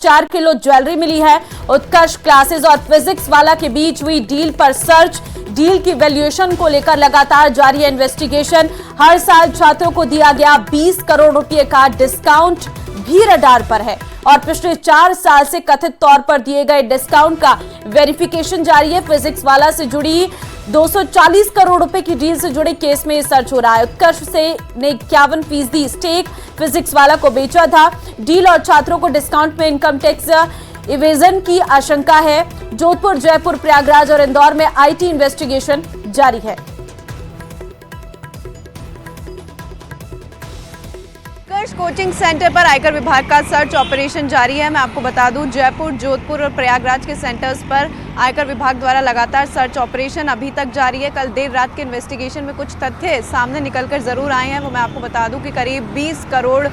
4 kilo jewellery मिली है। उत्कर्ष classes और physics वाला के बीच हुई डील पर सर्च, डील की वैल्यूएशन को लेकर लगातार जारी है इन्वेस्टिगेशन। हर साल छात्रों को दिया गया 20 करोड़ रुपए का डिस्काउंट भी रडार पर है और पिछले 4 साल से कथित तौर पर दिए गए डिस्काउंट का वेरिफिकेशन जारी है। फिजिक्स वाला से जुड़ी 240 करोड़ रुपए की डील से जुड़े केस में सर्च हो रहा है। उत्कर्ष से ने 51% स्टेक फिजिक्स वाला को बेचा था। डील और छात्रों को डिस्काउंट में इनकम टैक्स इवेजन की आशंका है। जोधपुर, जयपुर, प्रयागराज और इंदौर में आईटी इन्वेस्टिगेशन जारी है। उत्कर्ष कोचिंग सेंटर पर आयकर विभाग का सर्च ऑपरेशन जारी है। मैं आपको बता दूं, जयपुर, जोधपुर और प्रयागराज के सेंटर्स पर आयकर विभाग द्वारा लगातार सर्च ऑपरेशन अभी तक जारी है। कल देर रात के इन्वेस्टिगेशन में कुछ तथ्य सामने निकलकर जरूर आए हैं। वो मैं आपको बता दूं कि करीब 20 करोड़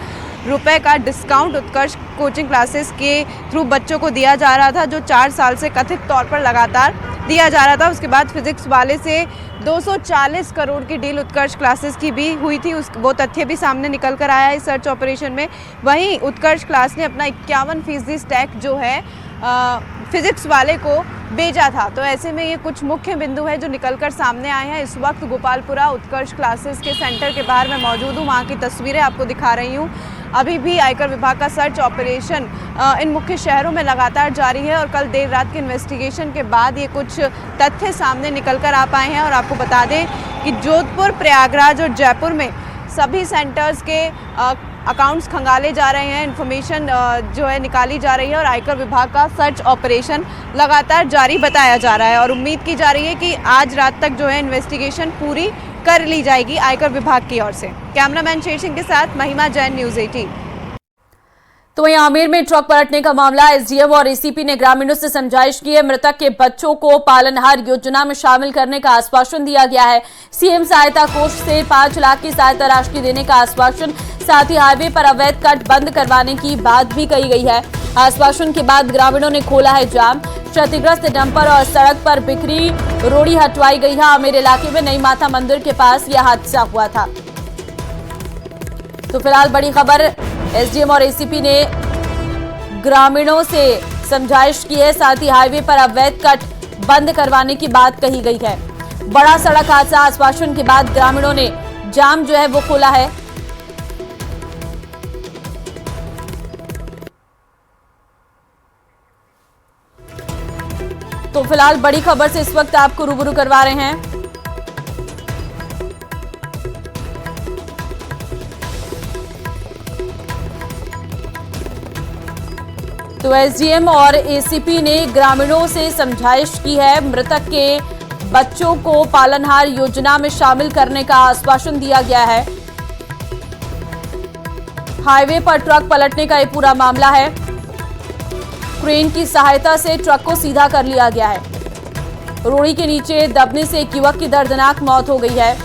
रुपए का डिस्काउंट उत्कर्ष कोचिंग क्लासेस के थ्रू बच्चों को दिया जा रहा था, जो 4 साल से कथित तौर पर लगातार दिया जा रहा था। उसके बाद फिजिक्स वाले से 240 करोड़ की डील उत्कर्ष क्लासेस की भी हुई थी। वो तथ्य भी सामने निकल कर आया है इस सर्च ऑपरेशन में। वहीं उत्कर्ष क्लास ने अपना 51% स्टैक जो है फिजिक्स वाले को बेचा था। तो ऐसे में ये कुछ मुख्य बिंदु है जो निकलकर सामने आए हैं। इस वक्त गोपालपुरा उत्कर्ष क्लासेस के सेंटर के बाहर मैं मौजूद हूँ। वहाँ की तस्वीरें आपको दिखा रही हूँ। अभी भी आयकर विभाग का सर्च ऑपरेशन इन मुख्य शहरों में लगातार जारी है और कल देर रात के इन्वेस्टिगेशन के बाद ये कुछ तथ्य सामने निकल कर आ पाए हैं। और आपको बता दें कि जोधपुर, प्रयागराज और जयपुर में सभी सेंटर्स के अकाउंट्स खंगाले जा रहे हैं, इन्फॉर्मेशन जो है निकाली जा रही है और आयकर विभाग का सर्च ऑपरेशन लगातार जारी बताया जा रहा है। और उम्मीद की जा रही है कि आज रात तक जो है इन्वेस्टिगेशन पूरी कर ली जाएगी आयकर विभाग की ओर से। कैमरामैन शेर सिंह के साथ महिमा जैन, न्यूज़ 18। तो वहीं आमेर में ट्रक पलटने का मामला, एसडीएम और एसीपी ने ग्रामीणों से समझाइश की है। मृतक के बच्चों को पालनहार योजना में शामिल करने का आश्वासन दिया गया है। सीएम सहायता कोष से 5 लाख की सहायता राशि देने का आश्वासन, साथ ही हाईवे पर अवैध कट बंद करवाने की बात भी कही गई है। आश्वासन के बाद ग्रामीणों ने खोला है जाम। क्षतिग्रस्त डंपर और सड़क पर बिखरी रोड़ी हटवाई गई है। आमेर इलाके में नई माता मंदिर के पास यह हादसा हुआ था। तो फिलहाल बड़ी खबर, एसडीएम और एसीपी ने ग्रामीणों से समझाइश की है, साथ ही हाईवे पर अवैध कट बंद करवाने की बात कही गई है। बड़ा सड़क हादसा, आश्वासन के बाद ग्रामीणों ने जाम जो है वो खोला है। तो फिलहाल बड़ी खबर से इस वक्त आपको रूबरू करवा रहे हैं। तो एसडीएम और एसीपी ने ग्रामीणों से समझाइश की है। मृतक के बच्चों को पालनहार योजना में शामिल करने का आश्वासन दिया गया है। हाईवे पर ट्रक पलटने का ये पूरा मामला है। क्रेन की सहायता से ट्रक को सीधा कर लिया गया है। रोड़ी के नीचे दबने से एक युवक की दर्दनाक मौत हो गई है।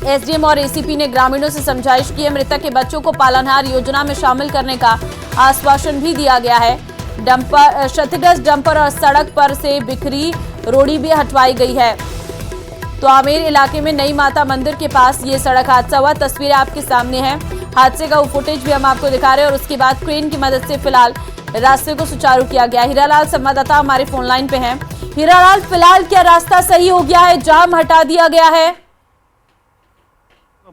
एसडीएम और एसीपी ने ग्रामीणों से समझाइश की है। मृतक के बच्चों को पालनहार योजना में शामिल करने का आश्वासन भी दिया गया है। क्षतिग्रस्त डंपर और सड़क पर से बिखरी रोड़ी भी हटवाई गई है। तो आमेर इलाके में नई माता मंदिर के पास ये सड़क हादसा हुआ। तस्वीरें आपके सामने हैं। हादसे का फुटेज भी हम आपको दिखा रहे हैं और उसके बाद क्रेन की मदद से फिलहाल रास्ते को सुचारू किया गया। हीरालाल संवाददाता हमारे फोन लाइन पे हैं। हीरालाल, फिलहाल क्या रास्ता सही हो गया है, जाम हटा दिया गया है?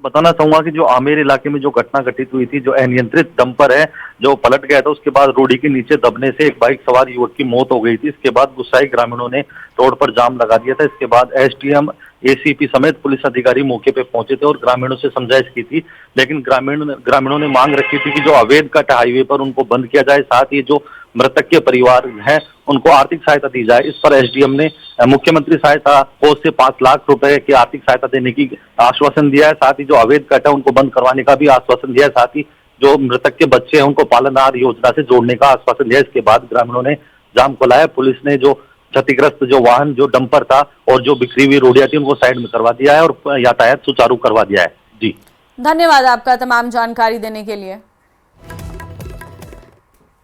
बताना चाहूंगा कि जो आमेर इलाके में जो घटना घटित हुई थी, जो अनियंत्रित डंपर है जो पलट गया था, उसके बाद रोड़ी के नीचे दबने से एक बाइक सवार युवक की मौत हो गई थी। इसके बाद गुस्साए ग्रामीणों ने रोड पर जाम लगा दिया था। इसके बाद एसडीएम, एसीपी समेत पुलिस अधिकारी मौके पे पहुंचे थे और ग्रामीणों से समझाइश की थी। लेकिन ग्रामीणों ने मांग रखी थी कि जो अवैध कट हाईवे पर उनको बंद किया जाए, साथ ही जो मृतक के परिवार हैं उनको आर्थिक सहायता दी जाए। इस पर एसडीएम ने मुख्यमंत्री सहायता कोष से 5 लाख रुपए की आर्थिक सहायता देने की आश्वासन दिया है। साथ ही जो अवैध कट है उनको बंद करवाने का भी आश्वासन दिया है। साथ ही जो मृतक के बच्चे हैं उनको पालनहार योजना से जोड़ने का आश्वासन दिया। इसके बाद ग्रामीणों ने जाम खोला है। पुलिस ने जो क्षतिग्रस्त जो वाहन, जो डंपर था और जो बिखरी हुई रोडियां थी उनको साइड में करवा दिया है और यातायात सुचारू करवा दिया है। जी, धन्यवाद आपका तमाम जानकारी देने के लिए।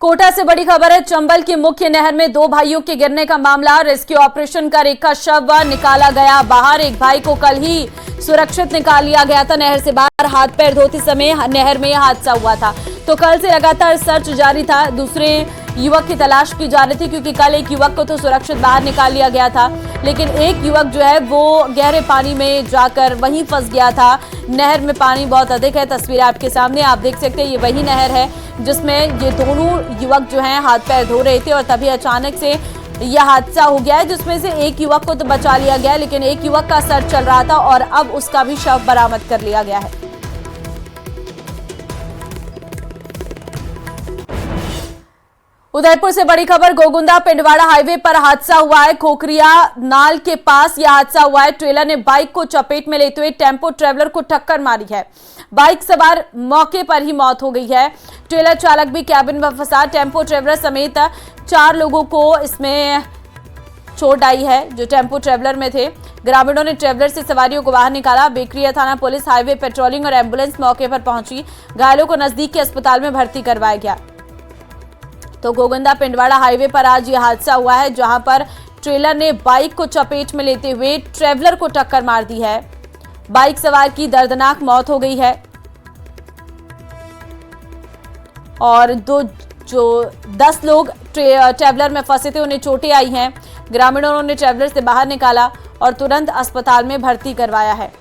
कोटा से बड़ी खबर है। चंबल की मुख्य नहर में 2 भाइयों के गिरने का मामला। रेस्क्यू ऑपरेशन कर एक का शव निकाला गया बाहर। एक भाई को कल ही सुरक्षित निकाल लिया गया था नहर से बाहर। हाथ पैर धोते समय नहर में यह हादसा हुआ था। तो कल से लगातार सर्च जारी था। दूसरे युवक की तलाश की जा रही थी क्योंकि कल एक युवक को तो सुरक्षित बाहर निकाल लिया गया था, लेकिन एक युवक जो है वो गहरे पानी में जाकर वहीं फंस गया था। नहर में पानी बहुत अधिक है। तस्वीर आपके सामने आप देख सकते हैं, ये वही नहर है जिसमें ये दोनों युवक जो हैं हाथ पैर धो रहे थे और तभी अचानक से यह हादसा हो गया है, जिसमें से एक युवक को तो बचा लिया गया, लेकिन एक युवक का सर्च चल रहा था और अब उसका भी शव बरामद कर लिया गया है। उदयपुर से बड़ी खबर, गोगुंदा पिंडवाड़ा हाईवे पर हादसा हुआ है। खोखरिया नाल के पास यह हादसा हुआ है। ट्रेलर ने बाइक को चपेट में लेते हुए टेम्पो ट्रेवलर को टक्कर मारी है। बाइक सवार मौके पर ही मौत हो गई है। ट्रेलर चालक भी कैबिन में फंसा। टेम्पो ट्रेवलर समेत 4 लोगों को इसमें चोट आई है जो टेम्पो ट्रेवलर में थे। ग्रामीणों ने ट्रेवलर से सवारियों को बाहर निकाला। बेकरिया थाना पुलिस, हाईवे पेट्रोलिंग और एम्बुलेंस मौके पर पहुंची। घायलों को नजदीक के अस्पताल में भर्ती करवाया गया। तो गोगुंदा पिंडवाड़ा हाईवे पर आज यह हादसा हुआ है, जहां पर ट्रेलर ने बाइक को चपेट में लेते हुए ट्रेवलर को टक्कर मार दी है। बाइक सवार की दर्दनाक मौत हो गई है और 10 लोग ट्रेवलर में फंसे थे, उन्हें चोटें आई हैं। ग्रामीणों ने ट्रेवलर से बाहर निकाला और तुरंत अस्पताल में भर्ती करवाया है।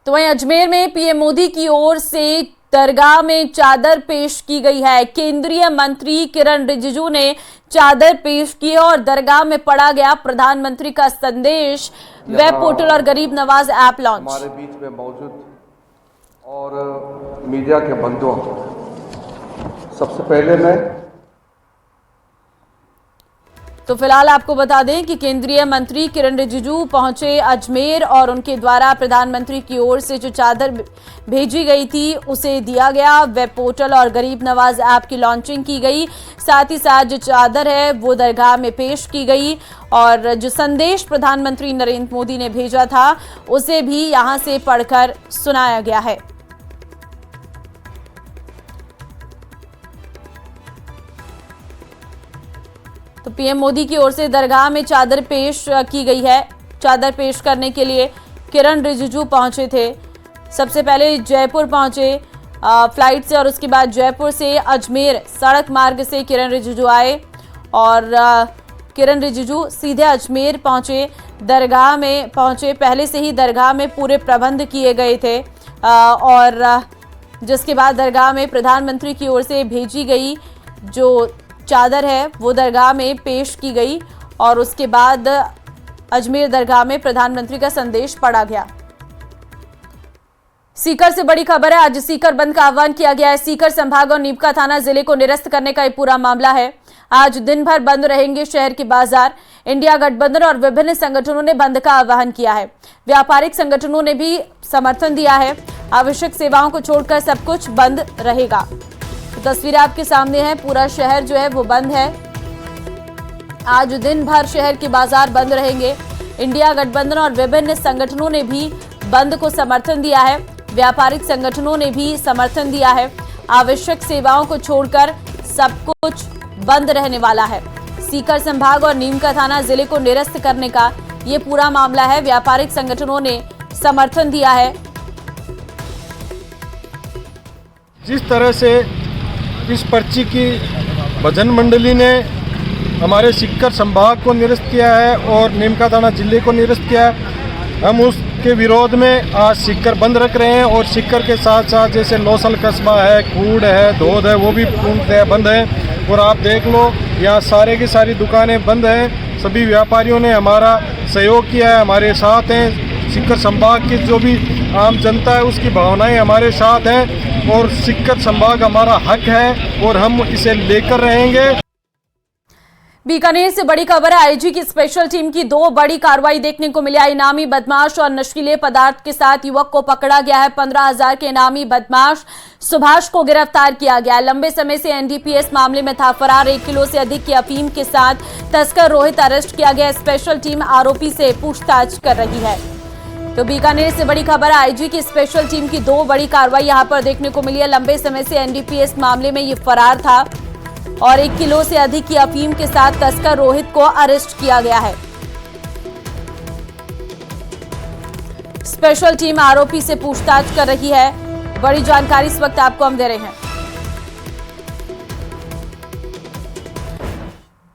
तो वहीं अजमेर में पीएम मोदी की ओर से दरगाह में चादर पेश की गई है। केंद्रीय मंत्री किरण रिजिजू ने चादर पेश की और दरगाह में पढ़ा गया प्रधानमंत्री का संदेश। वेब पोर्टल और गरीब नवाज ऐप लॉन्च। हमारे बीच में मौजूद और मीडिया के बंधुओं, सबसे पहले मैं तो फिलहाल आपको बता दें कि केंद्रीय मंत्री किरण रिजिजू पहुंचे अजमेर और उनके द्वारा प्रधानमंत्री की ओर से जो चादर भेजी गई थी उसे दिया गया। वेब पोर्टल और गरीब नवाज ऐप की लॉन्चिंग की गई। साथ ही साथ जो चादर है वो दरगाह में पेश की गई और जो संदेश प्रधानमंत्री नरेंद्र मोदी ने भेजा था उसे भी यहां से पढ़कर सुनाया गया है। तो पीएम मोदी की ओर से दरगाह में चादर पेश की गई है। चादर पेश करने के लिए किरण रिजिजू पहुंचे थे। सबसे पहले जयपुर पहुंचे फ्लाइट से और उसके बाद जयपुर से अजमेर सड़क मार्ग से किरण रिजिजू आए और किरण रिजिजू सीधे अजमेर पहुंचे। दरगाह में पहुंचे, पहले से ही दरगाह में पूरे प्रबंध किए गए थे और जिसके बाद दरगाह में प्रधानमंत्री की ओर से भेजी गई जो चादर है वो दरगाह में पेश की गई और उसके बाद अजमेर दरगाह में प्रधानमंत्री का संदेश पढ़ा गया। सीकर से बड़ी खबर है, आज सीकर बंद का आह्वान किया गया है। सीकर संभाग और नीमका थाना जिले को निरस्त करने का ये पूरा मामला है। आज दिन भर बंद रहेंगे शहर के बाजार। इंडिया गठबंधन और विभिन्न संगठनों ने बंद का आह्वान किया है। व्यापारिक संगठनों ने भी समर्थन दिया है। आवश्यक सेवाओं को छोड़कर सब कुछ बंद रहेगा। तस्वीरें आपके सामने हैं, पूरा शहर जो है वो बंद है। आज दिन भर शहर के बाजार बंद रहेंगे। इंडिया गठबंधन और विभिन्न संगठनों ने भी बंद को समर्थन दिया है। व्यापारिक संगठनों ने भी समर्थन दिया है। आवश्यक सेवाओं को छोड़कर सब कुछ बंद रहने वाला है। सीकर संभाग और नीमका थाना जिले को निरस्त करने का ये पूरा मामला है। व्यापारिक संगठनों ने समर्थन दिया है। जिस तरह से इस पर्ची की भजन मंडली ने हमारे सीकर संभाग को निरस्त किया है और नीमका थाना जिले को निरस्त किया है, हम उसके विरोध में आज सीकर बंद रख रहे हैं। और सीकर के साथ साथ जैसे लोसल कस्बा है, कूड़ है, धोद है, वो भी पूर्णतः बंद है। और आप देख लो यहाँ सारे की सारी दुकानें बंद हैं। सभी व्यापारियों ने हमारा सहयोग किया है, हमारे साथ हैं। सीकर संभाग की जो भी आम जनता है उसकी भावनाएं हमारे साथ हैं और सीकर संभाग हमारा हक है और हम इसे लेकर रहेंगे। बीकानेर से बड़ी खबर है, आईजी की स्पेशल टीम की 2 बड़ी कार्रवाई देखने को मिली। इनामी बदमाश और नशीले पदार्थ के साथ युवक को पकड़ा गया है। 15,000 के इनामी बदमाश सुभाष को गिरफ्तार किया गया। लंबे समय से एनडीपीएस मामले में था फरार। 1 किलो से अधिक की अफीम के साथ तस्कर रोहित अरेस्ट किया गया। स्पेशल टीम आरोपी से पूछताछ कर रही है। तो बीकानेर से बड़ी खबर है, आईजी की स्पेशल टीम की 2 बड़ी कार्रवाई यहां पर देखने को मिली है। लंबे समय से एनडीपीएस मामले में ये फरार था और 1 किलो से अधिक की अफीम के साथ तस्कर रोहित को अरेस्ट किया गया है। स्पेशल टीम आरोपी से पूछताछ कर रही है। बड़ी जानकारी इस वक्त आपको हम दे रहे हैं।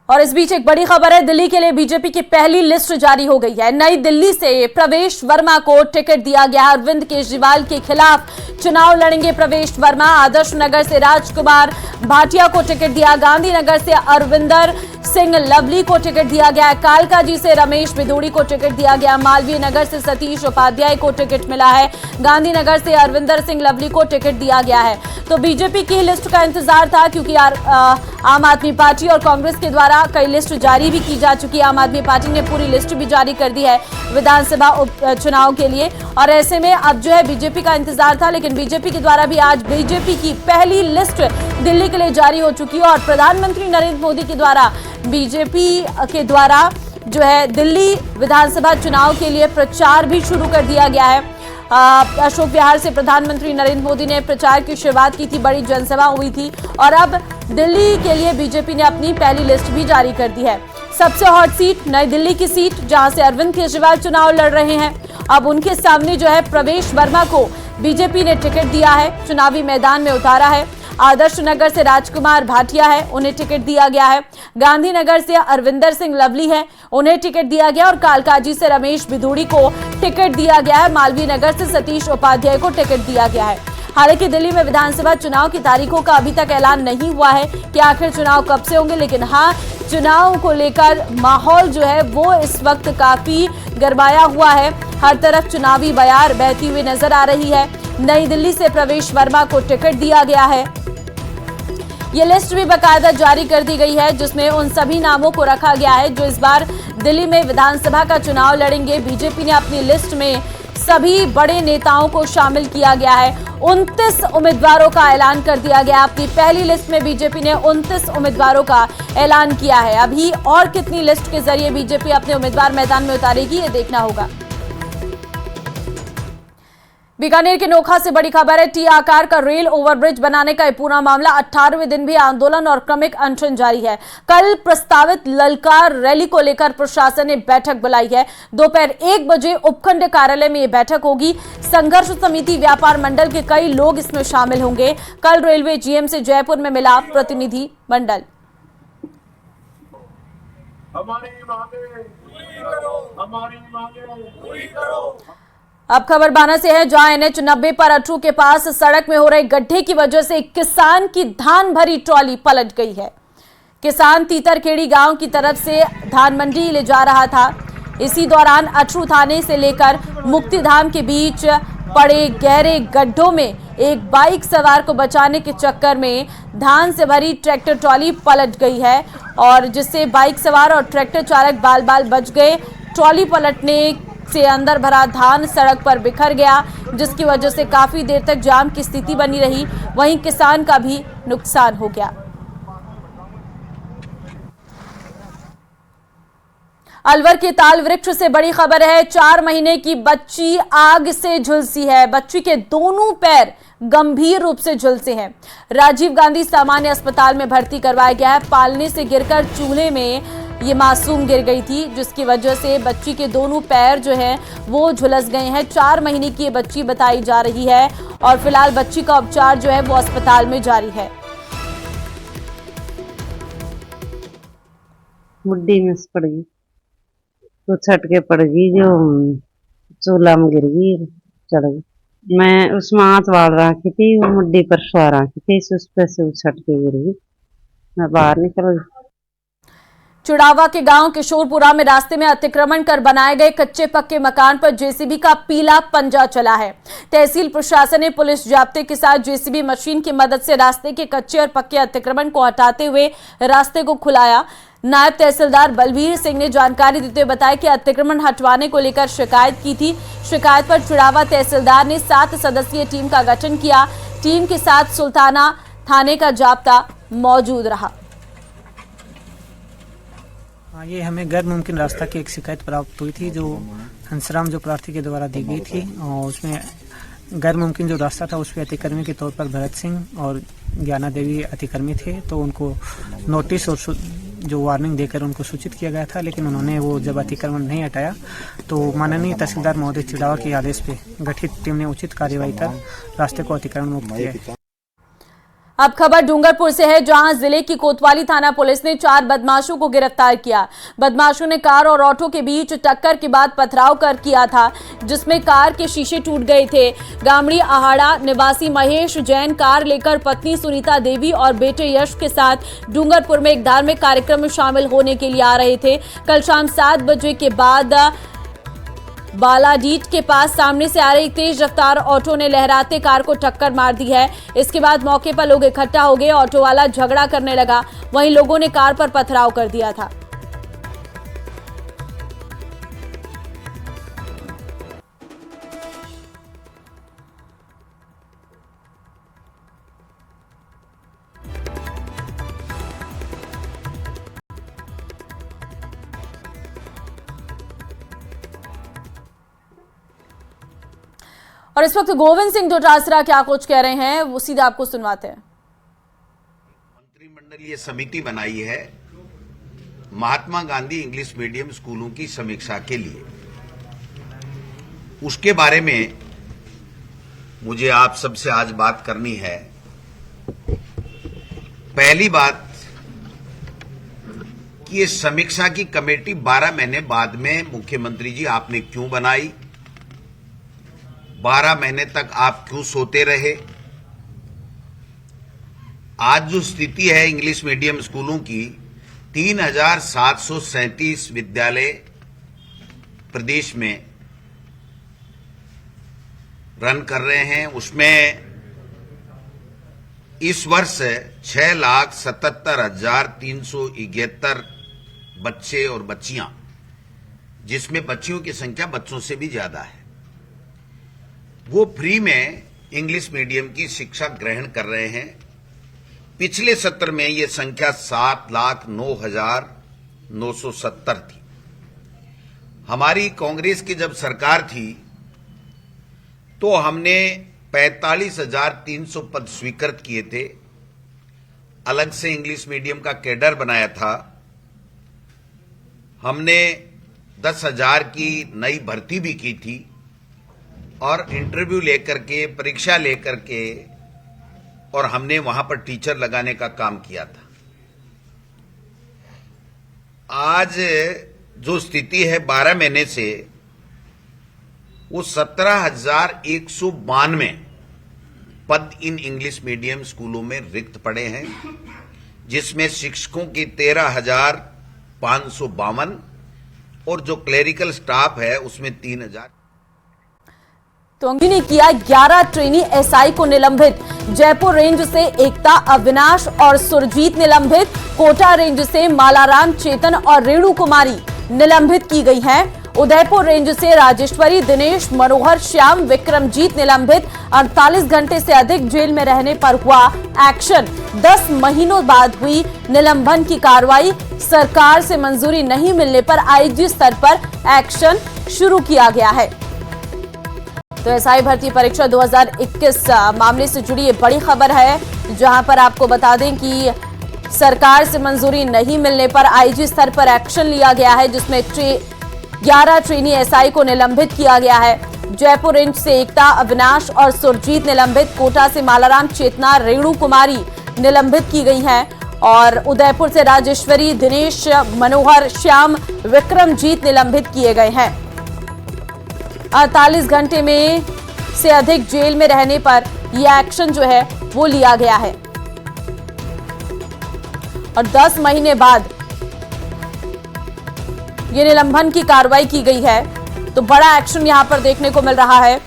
और इस बीच एक बड़ी खबर है, दिल्ली के लिए बीजेपी की पहली लिस्ट जारी हो गई है। नई दिल्ली से प्रवेश वर्मा को टिकट दिया गया। अरविंद केजरीवाल के खिलाफ चुनाव लड़ेंगे प्रवेश वर्मा। आदर्श नगर से राजकुमार भाटिया को टिकट दिया। गांधीनगर से अरविंदर सिंह लवली को टिकट दिया गया। कालकाजी से रमेश बिधूड़ी को टिकट दिया गया। मालवीय नगर से सतीश उपाध्याय को टिकट मिला है। गांधीनगर से अरविंदर सिंह लवली को टिकट दिया गया है। तो बीजेपी की लिस्ट का इंतजार था, क्योंकि आम आदमी पार्टी और कांग्रेस के द्वारा कई लिस्ट जारी भी की जा चुकी है। आम आदमी पार्टी ने पूरी लिस्ट भी जारी कर दी है विधानसभा उपचुनाव के लिए, और ऐसे में अब जो है बीजेपी का इंतजार था, लेकिन बीजेपी के द्वारा भी आज बीजेपी की पहली लिस्ट दिल्ली के लिए जारी हो चुकी है। और प्रधानमंत्री नरेंद्र मोदी के द्वारा बीजेपी के द्वारा जो है दिल्ली विधानसभा चुनाव के लिए प्रचार भी शुरू कर दिया गया है। अशोक विहार से प्रधानमंत्री नरेंद्र मोदी ने प्रचार की शुरुआत की थी, बड़ी जनसभा हुई थी, और अब दिल्ली के लिए बीजेपी ने अपनी पहली लिस्ट भी जारी कर दी है। सबसे हॉट सीट नई दिल्ली की सीट, जहां से अरविंद केजरीवाल चुनाव लड़ रहे हैं। अब उनके सामने जो है प्रवेश वर्मा को बीजेपी ने टिकट दिया है, चुनावी मैदान में उतारा है। आदर्श नगर से राजकुमार भाटिया है, उन्हें टिकट दिया गया है। गांधीनगर से अरविंदर सिंह लवली है, उन्हें टिकट दिया गया। और कालकाजी से रमेश बिधूड़ी को टिकट दिया गया है। मालवीय नगर से सतीश उपाध्याय को टिकट दिया गया है। हालांकि दिल्ली में विधानसभा चुनाव की तारीखों का अभी तक ऐलान नहीं हुआ है कि आखिर चुनाव कब से होंगे, लेकिन हाँ, चुनाव को लेकर माहौल जो है वो इस वक्त काफी गरमाया हुआ है। हर तरफ चुनावी बयार बहती हुई नजर आ रही है। नई दिल्ली से प्रवेश वर्मा को टिकट दिया गया है। ये लिस्ट भी बाकायदा जारी कर दी गई है, जिसमें उन सभी नामों को रखा गया है जो इस बार दिल्ली में विधानसभा का चुनाव लड़ेंगे। बीजेपी ने अपनी लिस्ट में सभी बड़े नेताओं को शामिल किया गया है। 29 उम्मीदवारों का ऐलान कर दिया गया। अपनी पहली लिस्ट में बीजेपी ने 29 उम्मीदवारों का ऐलान किया है। अभी और कितनी लिस्ट के जरिए बीजेपी अपने उम्मीदवार मैदान में उतारेगी, ये देखना होगा। बीकानेर के नोखा से बड़ी खबर है, टी आकार का रेल ओवरब्रिज बनाने का पूरा मामला 18वें दिन भी आंदोलन और क्रमिक अनशन जारी है। कल प्रस्तावित ललकार रैली को लेकर प्रशासन ने बैठक बुलाई है। दोपहर 1 बजे उपखंड कार्यालय में ये बैठक होगी। संघर्ष समिति व्यापार मंडल के कई लोग इसमें शामिल होंगे। कल रेलवे जीएम से जयपुर में मिला प्रतिनिधि मंडल। अब खबर बाना से है, जहां NH 90 पर अटरू के पास सड़क में हो रहे गड्ढे की वजह से एक किसान की धान भरी ट्रॉली पलट गई है। किसान तीतरखेड़ी गांव की तरफ से धान मंडी ले जा रहा था। इसी दौरान अटरू थाने से लेकर मुक्तिधाम के बीच पड़े गहरे गड्ढों में एक बाइक सवार को बचाने के चक्कर में धान से भरी ट्रैक्टर ट्रॉली पलट गई है, और जिससे बाइक सवार और ट्रैक्टर चालक बाल बाल बच गए। ट्रॉली पलटने से अंदर भरा धान सड़क पर बिखर गया, जिसकी वजह से काफी देर तक जाम की स्थिति बनी रही। वहीं किसान का भी नुकसान हो गया। अलवर के ताल वृक्ष से बड़ी खबर है, 4 महीने की बच्ची आग से झुलसी है। बच्ची के दोनों पैर गंभीर रूप से झुलसे हैं। राजीव गांधी सामान्य अस्पताल में भर्ती करवाया गया है। पालने से गिरकर चूल्हे में ये मासूम गिर गई थी, जिसकी वजह से बच्ची के दोनों पैर जो हैं वो झुलस गए हैं। 4 महीने की ये बच्ची बताई जा रही है, और फिलहाल बच्ची का उपचार जो है वो अस्पताल में जारी है। मुड्डी में पड़ गई तो छट के पड़ गई, जो चूल्हा में गिर गई, चढ़ गई। मैं उसमें हाथ बाल रखी थी, वो मुड्डी पर सवार रखी थी, उस पर से छट के गिर गई। मैं बाहर निकल गई। चुड़ावा के गांव किशोरपुरा में रास्ते में अतिक्रमण कर बनाए गए कच्चे पक्के मकान पर जेसीबी का पीला पंजा चला है। तहसील प्रशासन ने पुलिस जाब्ते के साथ जेसीबी मशीन की मदद से रास्ते के कच्चे और पक्के अतिक्रमण को हटाते हुए रास्ते को खुलाया। नायब तहसीलदार बलबीर सिंह ने जानकारी देते हुए बताया कि अतिक्रमण हटवाने को लेकर शिकायत की थी। शिकायत पर चुड़ावा तहसीलदार ने 7 सदस्यीय टीम का गठन किया। टीम के साथ सुल्ताना थाने का जाब्ता मौजूद रहा। ये हमें गैर मुमकिन रास्ता की एक शिकायत प्राप्त हुई थी, जो हंसराम जो प्रार्थी के द्वारा दी गई थी, और उसमें गैर मुमकिन जो रास्ता था उस पर अतिक्रमी के तौर पर भरत सिंह और ज्ञाना देवी अतिक्रमी थे। तो उनको नोटिस और जो वार्निंग देकर उनको सूचित किया गया था, लेकिन उन्होंने वो जब अतिक्रमण नहीं हटाया तो माननीय तहसीलदार महोदय चिड़ावा के आदेश पे गठित टीम ने उचित कार्यवाही कर रास्ते को अतिक्रमण मुक्त किया। अब खबर डूंगरपुर से है, जहां जिले की कोतवाली थाना पुलिस ने 4 बदमाशों को गिरफ्तार किया। बदमाशों ने कार और ऑटो के बीच टक्कर के बाद पथराव कर किया था, जिसमें कार के शीशे टूट गए थे। गामड़ी आहाड़ा निवासी महेश जैन कार लेकर पत्नी सुनीता देवी और बेटे यश के साथ डूंगरपुर में एक धार्मिक कार्यक्रम में शामिल होने के लिए आ रहे थे। कल शाम 7 बजे के बाद बालाडीट के पास सामने से आ रही तेज रफ्तार ऑटो ने लहराते कार को टक्कर मार दी है। इसके बाद मौके पर लोग इकट्ठा हो गए। ऑटो वाला झगड़ा करने लगा, वहीं लोगों ने कार पर पथराव कर दिया था। और इस वक्त गोविंद सिंह डोटासरा क्या कुछ कह रहे हैं वो सीधा आपको सुनवाते हैं। मंत्रिमंडलीय समिति बनाई है महात्मा गांधी इंग्लिश मीडियम स्कूलों की समीक्षा के लिए। उसके बारे में मुझे आप सबसे आज बात करनी है। पहली बात कि ये समीक्षा की कमेटी 12 महीने बाद में मुख्यमंत्री जी आपने क्यों बनाई, 12 महीने तक आप क्यों सोते रहे। आज जो स्थिति है इंग्लिश मीडियम स्कूलों की, 3737 विद्यालय प्रदेश में रन कर रहे हैं। उसमें इस वर्ष 6,77,371 बच्चे और बच्चियां, जिसमें बच्चियों की संख्या बच्चों से भी ज्यादा है, वो फ्री में इंग्लिश मीडियम की शिक्षा ग्रहण कर रहे हैं। पिछले सत्र में ये संख्या 7,09,970 थी। हमारी कांग्रेस की जब सरकार थी तो हमने 45,300 पद स्वीकृत किए थे। अलग से इंग्लिश मीडियम का कैडर बनाया था। हमने 10,000 की नई भर्ती भी की थी और इंटरव्यू लेकर के, परीक्षा लेकर के, और हमने वहां पर टीचर लगाने का काम किया था। आज जो स्थिति है 12 महीने से, वो 17,192 पद इन इंग्लिश मीडियम स्कूलों में रिक्त पड़े हैं, जिसमें शिक्षकों की 13,552 और जो क्लेरिकल स्टाफ है उसमें 3,000। टोंगी ने किया 11 ट्रेनी एसआई को निलंबित। जयपुर रेंज से एकता, अविनाश और सुरजीत निलंबित। कोटा रेंज से मालाराम, चेतन और रेणु कुमारी निलंबित की गई हैं। उदयपुर रेंज से राजेश्वरी, दिनेश, मनोहर, श्याम, विक्रमजीत निलंबित। 48 घंटे से अधिक जेल में रहने पर हुआ एक्शन। 10 महीनों बाद हुई निलंबन की कार्रवाई। सरकार से मंजूरी नहीं मिलने पर आईजी स्तर पर एक्शन शुरू किया गया है। तो एसआई भर्ती परीक्षा 2021 मामले से जुड़ी ये बड़ी खबर है, जहां पर आपको बता दें कि सरकार से मंजूरी नहीं मिलने पर आईजी स्तर पर एक्शन लिया गया है, जिसमें 11 ट्रेनी एसआई को निलंबित किया गया है। जयपुर रेंज से एकता, अविनाश और सुरजीत निलंबित। कोटा से मालाराम, चेतना, रेणु कुमारी निलंबित की गई हैं और उदयपुर से राजेश्वरी, दिनेश, मनोहर, श्याम, विक्रमजीत निलंबित किए गए हैं। 48 घंटे में से अधिक जेल में रहने पर यह एक्शन जो है वो लिया गया है और 10 महीने बाद ये निलंबन की कार्रवाई की गई है। तो बड़ा एक्शन यहां पर देखने को मिल रहा है।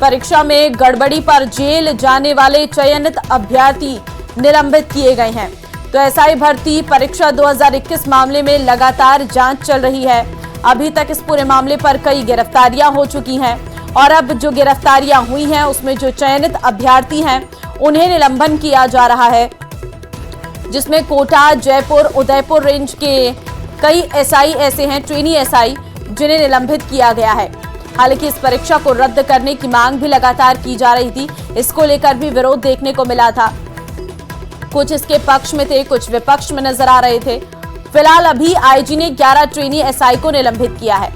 परीक्षा में गड़बड़ी पर जेल जाने वाले चयनित अभ्यर्थी निलंबित किए गए हैं। तो एसआई भर्ती परीक्षा 2021 मामले में लगातार जांच चल रही है। अभी तक इस पूरे मामले पर कई गिरफ्तारियां हो चुकी हैं और अब जो गिरफ्तारियां हुई हैं उसमें जो चयनित अभ्यर्थी हैं उन्हें निलंबन किया जा रहा है, जिसमें कोटा, जयपुर, उदयपुर रेंज के कई एसआई ऐसे हैं, ट्रेनी एसआई, जिन्हें निलंबित किया गया है। हालांकि इस परीक्षा को रद्द करने की मांग भी लगातार की जा रही थी। इसको लेकर भी विरोध देखने को मिला था। कुछ इसके पक्ष में थे, कुछ विपक्ष में नजर आ रहे थे फिलहाल अभी आईजी ने 11 ट्रेनी एसआई को निलंबित किया है।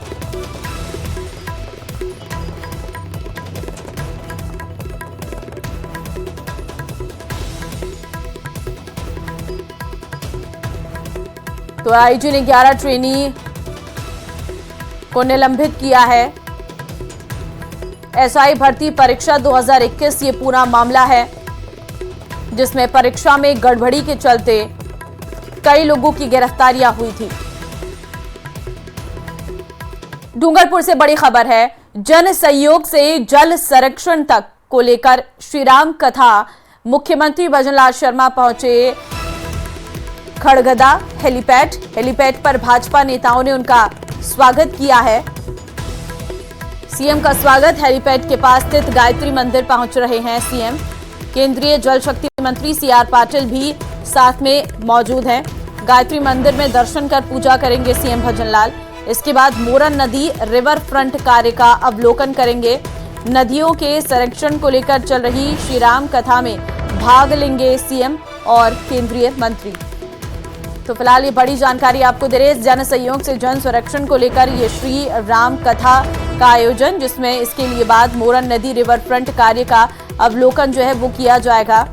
तो आईजी ने 11 ट्रेनी को निलंबित किया है। एसआई भर्ती परीक्षा 2021 ये पूरा मामला है, जिसमें परीक्षा में गड़बड़ी के चलते कई लोगों की गिरफ्तारियां हुई थी। डूंगरपुर से बड़ी खबर है, जन सहयोग से जल संरक्षण तक को लेकर श्रीराम कथा मुख्यमंत्री भजनलाल शर्मा पहुंचे खड़गदा हेलीपैड पर भाजपा नेताओं ने उनका स्वागत किया है। सीएम का स्वागत हेलीपैड के पास स्थित गायत्री मंदिर पहुंच रहे हैं सीएम। केंद्रीय जल शक्ति मंत्री सीआर पाटिल भी साथ में मौजूद हैं। गायत्री मंदिर में दर्शन कर पूजा करेंगे सीएम भजनलाल। इसके बाद मोरन नदी रिवर फ्रंट कार्य का अवलोकन करेंगे। नदियों के संरक्षण को लेकर चल रही श्रीराम कथा में भाग लेंगे सीएम और केंद्रीय मंत्री। तो फिलहाल ये बड़ी जानकारी आपको दे रहे हैं, जन सहयोग से जन संरक्षण को लेकर ये श्री राम कथा का आयोजन, जिसमें इसके लिए बाद मोरन नदी रिवर फ्रंट कार्य का अवलोकन जो है वो किया जाएगा।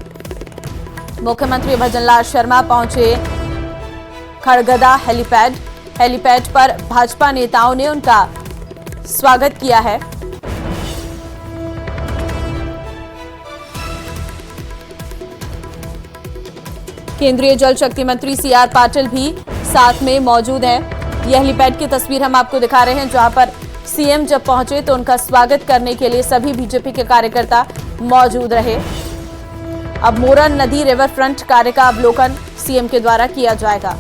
मुख्यमंत्री भजनलाल शर्मा पहुंचे खड़गदा हेलीपैड पर भाजपा नेताओं ने उनका स्वागत किया है। केंद्रीय जल शक्ति मंत्री सीआर पाटिल भी साथ में मौजूद हैं। यह हेलीपैड की तस्वीर हम आपको दिखा रहे हैं, जहां पर सीएम जब पहुंचे तो उनका स्वागत करने के लिए सभी बीजेपी के कार्यकर्ता मौजूद रहे। अब मोरन नदी रिवर फ्रंट कार्य का अवलोकन सीएम के द्वारा किया जाएगा।